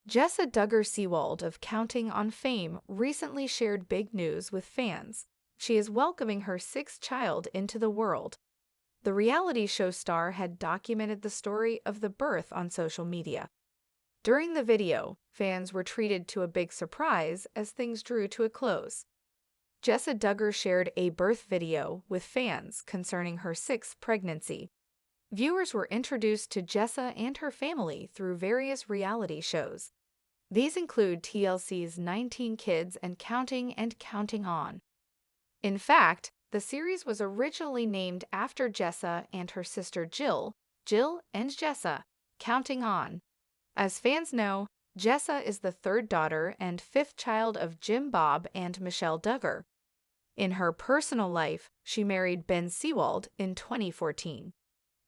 Jessa Duggar of Counting on Fame recently shared big news with fans. She is welcoming her sixth child into the world. The reality show star had documented the story of the birth on social media. During the video, fans were treated to a big surprise as things drew to a close. Jessa Duggar shared a birth video with fans concerning her sixth pregnancy. Viewers were introduced to Jessa and her family through various reality shows. These include TLC's 19 Kids and Counting On. In fact, the series was originally named after Jessa and her sister Jill and Jessa, Counting On. As fans know, Jessa is the third daughter and fifth child of Jim Bob and Michelle Duggar. In her personal life, she married Ben Seawald in 2014.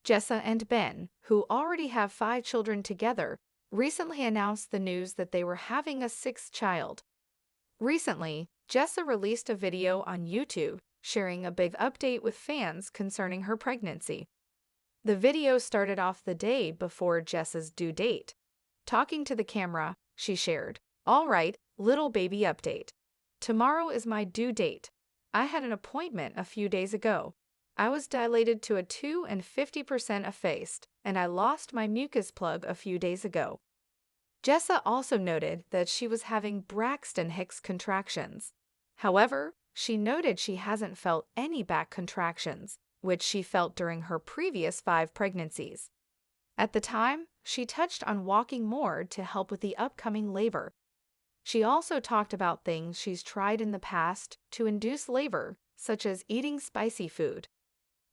Jessa and Ben, who already have 5 children together, recently announced the news that they were having a sixth child. Recently, Jessa released a video on YouTube sharing a big update with fans concerning her pregnancy. The video started off the day before Jessa's due date. Talking to the camera, she shared, "All right, little baby update. Tomorrow is my due date. I had an appointment a few days ago. I was dilated to a 2 and 50% effaced, and I lost my mucus plug a few days ago." Jessa also noted that she was having Braxton Hicks contractions. However, she noted she hasn't felt any back contractions, which she felt during her previous 5 pregnancies. At the time, she touched on walking more to help with the upcoming labor. She also talked about things she's tried in the past to induce labor, such as eating spicy food.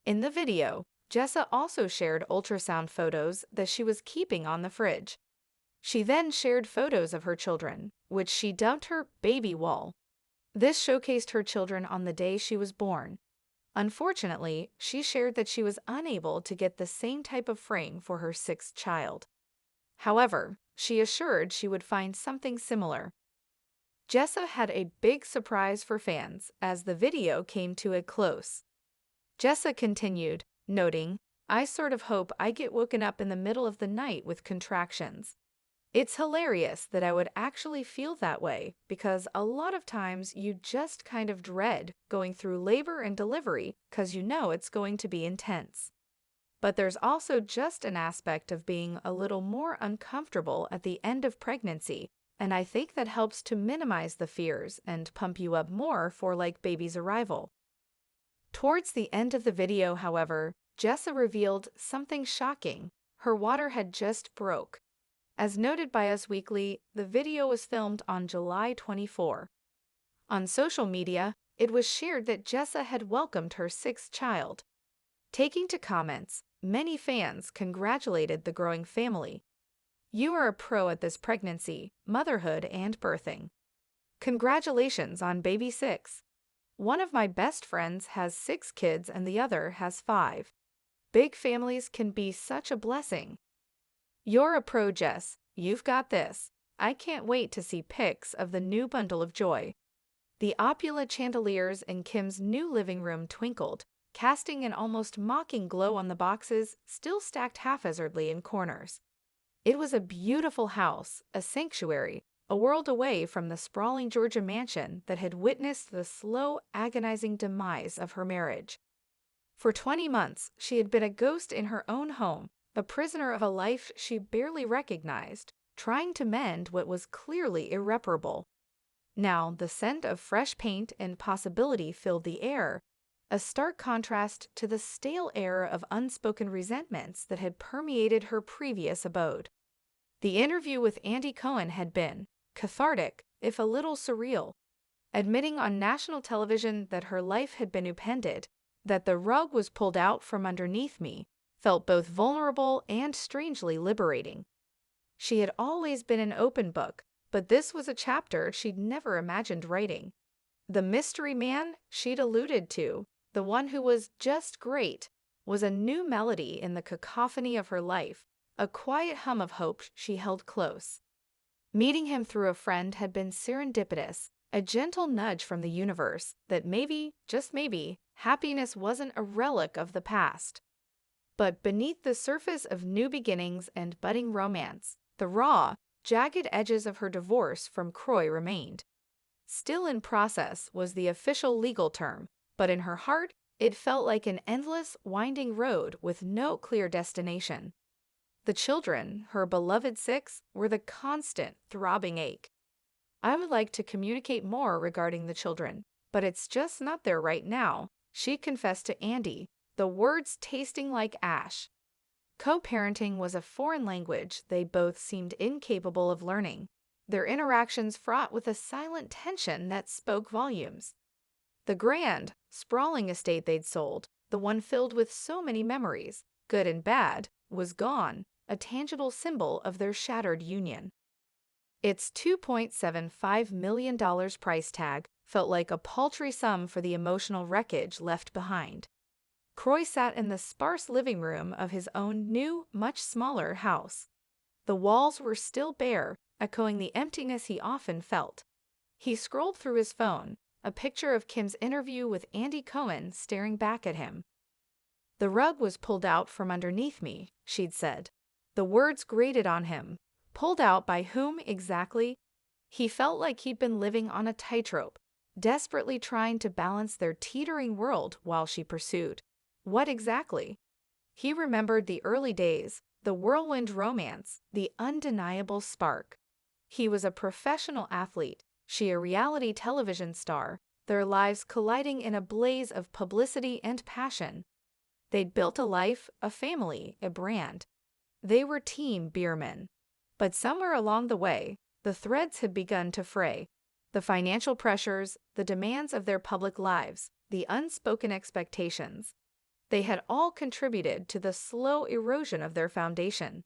In the video, Jessa also shared ultrasound photos that she was keeping on the fridge. She then shared photos of her children, which she dubbed her baby wall. This showcased her children on the day she was born. Unfortunately, she shared that she was unable to get the same type of frame for her sixth child. However, she assured she would find something similar. Jessa had a big surprise for fans as the video came to a close. Jessa continued, noting, "I sort of hope I get woken up in the middle of the night with contractions. It's hilarious that I would actually feel that way because a lot of times you just kind of dread going through labor and delivery because you know it's going to be intense. But there's also just an aspect of being a little more uncomfortable at the end of pregnancy, and I think that helps to minimize the fears and pump you up more for baby's arrival." Towards the end of the video, however, Jessa revealed something shocking. Her water had just broke. As noted by Us Weekly, the video was filmed on July 24. On social media, it was shared that Jessa had welcomed her sixth child. Taking to comments, many fans congratulated the growing family. "You are a pro at this pregnancy, motherhood, and birthing. Congratulations on baby 6. One of my best friends has 6 kids and the other has 5. Big families can be such a blessing. You're a pro, Jess. You've got this. I can't wait to see pics of the new bundle of joy." The opulent chandeliers in Kim's new living room twinkled, casting an almost mocking glow on the boxes still stacked haphazardly in corners. It was a beautiful house, a sanctuary, a world away from the sprawling Georgia mansion that had witnessed the slow, agonizing demise of her marriage. For 20 months, she had been a ghost in her own home, a prisoner of a life she barely recognized, trying to mend what was clearly irreparable. Now, the scent of fresh paint and possibility filled the air, a stark contrast to the stale air of unspoken resentments that had permeated her previous abode. The interview with Andy Cohen had been cathartic, if a little surreal. Admitting on national television that her life had been upended, that the rug was pulled out from underneath me, felt both vulnerable and strangely liberating. She had always been an open book, but this was a chapter she'd never imagined writing. The mystery man she'd alluded to, the one who was just great, was a new melody in the cacophony of her life, a quiet hum of hope she held close. Meeting him through a friend had been serendipitous, a gentle nudge from the universe that maybe, just maybe, happiness wasn't a relic of the past. But beneath the surface of new beginnings and budding romance, the raw, jagged edges of her divorce from Kroy remained. Still in process was the official legal term, but in her heart, it felt like an endless, winding road with no clear destination. The children, her beloved 6, were the constant, throbbing ache. I would like to communicate more regarding the children, but it's just not there right now, she confessed to Andy, the words tasting like ash. Co-parenting was a foreign language they both seemed incapable of learning, their interactions fraught with a silent tension that spoke volumes. The grand, sprawling estate they'd sold, the one filled with so many memories, good and bad, was gone, a tangible symbol of their shattered union. Its $2.75 million price tag felt like a paltry sum for the emotional wreckage left behind. Kroy sat in the sparse living room of his own new, much smaller house. The walls were still bare, echoing the emptiness he often felt. He scrolled through his phone, a picture of Kim's interview with Andy Cohen staring back at him. "The rug was pulled out from underneath me," she'd said. The words grated on him. Pulled out by whom exactly? He felt like he'd been living on a tightrope, desperately trying to balance their teetering world while she pursued. What exactly? He remembered the early days, the whirlwind romance, the undeniable spark. He was a professional athlete, she a reality television star, their lives colliding in a blaze of publicity and passion. They'd built a life, a family, a brand. They were Team Biermann. But somewhere along the way, the threads had begun to fray. The financial pressures, the demands of their public lives, the unspoken expectations. They had all contributed to the slow erosion of their foundation.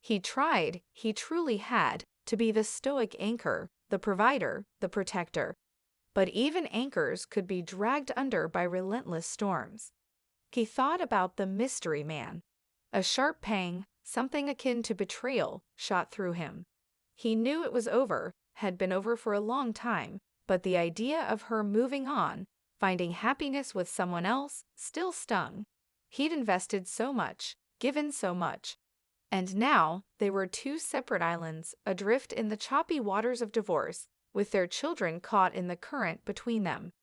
He tried, he truly had, to be the stoic anchor, the provider, the protector. But even anchors could be dragged under by relentless storms. He thought about the mystery man. A sharp pang, something akin to betrayal, shot through him. He knew it was over, had been over for a long time, but the idea of her moving on, finding happiness with someone else, still stung. He'd invested so much, given so much. And now they were two separate islands, adrift in the choppy waters of divorce, with their children caught in the current between them.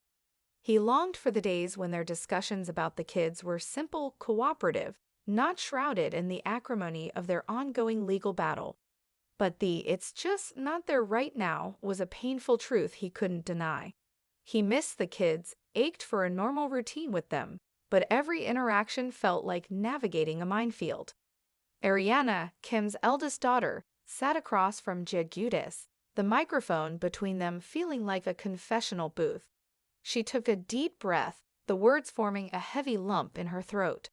He longed for the days when their discussions about the kids were simple, cooperative, not shrouded in the acrimony of their ongoing legal battle. But the "it's just not there right now" was a painful truth he couldn't deny. He missed the kids, ached for a normal routine with them, but every interaction felt like navigating a minefield. Ariana, Kim's eldest daughter, sat across from Jegudis, the microphone between them feeling like a confessional booth. She took a deep breath, the words forming a heavy lump in her throat.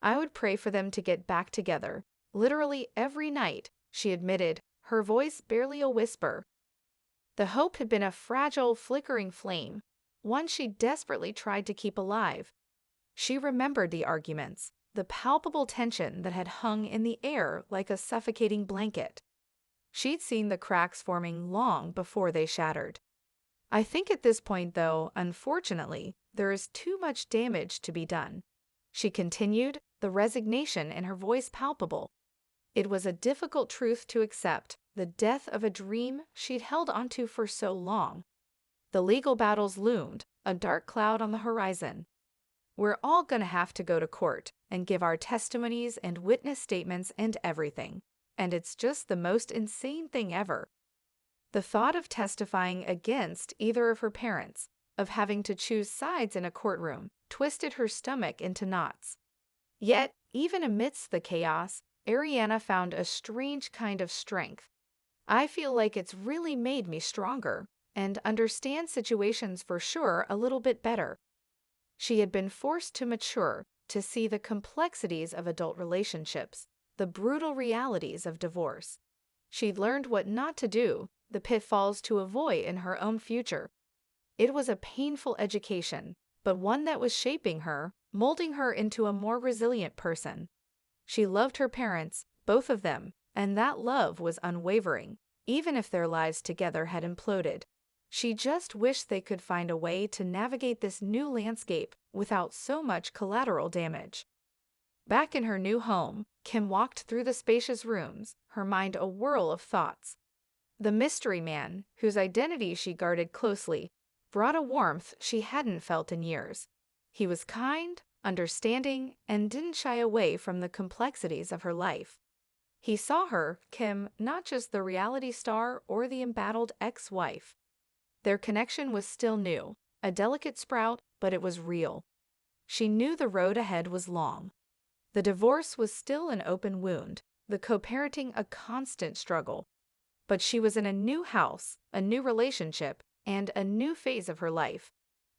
"I would pray for them to get back together, literally every night," she admitted, her voice barely a whisper. The hope had been a fragile, flickering flame, one she desperately tried to keep alive. She remembered the arguments, the palpable tension that had hung in the air like a suffocating blanket. She'd seen the cracks forming long before they shattered. "I think at this point, though, unfortunately, there is too much damage to be done," she continued, the resignation in her voice palpable. It was a difficult truth to accept, the death of a dream she'd held onto for so long. The legal battles loomed, a dark cloud on the horizon. "We're all gonna have to go to court and give our testimonies and witness statements and everything. And it's just the most insane thing ever." The thought of testifying against either of her parents, of having to choose sides in a courtroom, twisted her stomach into knots. Yet, even amidst the chaos, Ariana found a strange kind of strength. "I feel like it's really made me stronger, and understand situations for sure a little bit better." She had been forced to mature, to see the complexities of adult relationships, the brutal realities of divorce. She'd learned what not to do, the pitfalls to avoid in her own future. It was a painful education, but one that was shaping her, molding her into a more resilient person. She loved her parents, both of them, and that love was unwavering, even if their lives together had imploded. She just wished they could find a way to navigate this new landscape without so much collateral damage. Back in her new home, Kim walked through the spacious rooms, her mind a whirl of thoughts. The mystery man, whose identity she guarded closely, brought a warmth she hadn't felt in years. He was kind, understanding, and didn't shy away from the complexities of her life. He saw her, Kim, not just the reality star or the embattled ex-wife. Their connection was still new, a delicate sprout, but it was real. She knew the road ahead was long. The divorce was still an open wound, the co-parenting a constant struggle. But she was in a new house, a new relationship, and a new phase of her life.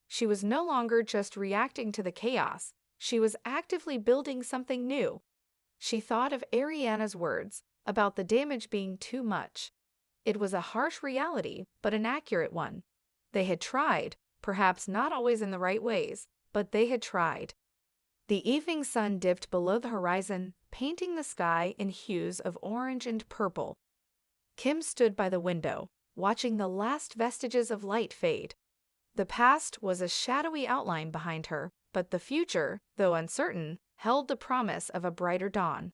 She was no longer just reacting to the chaos, she was actively building something new. She thought of Ariana's words about the damage being too much. It was a harsh reality, but an accurate one. They had tried, perhaps not always in the right ways, but they had tried. The evening sun dipped below the horizon, painting the sky in hues of orange and purple. Kim stood by the window, watching the last vestiges of light fade. The past was a shadowy outline behind her, but the future, though uncertain, held the promise of a brighter dawn.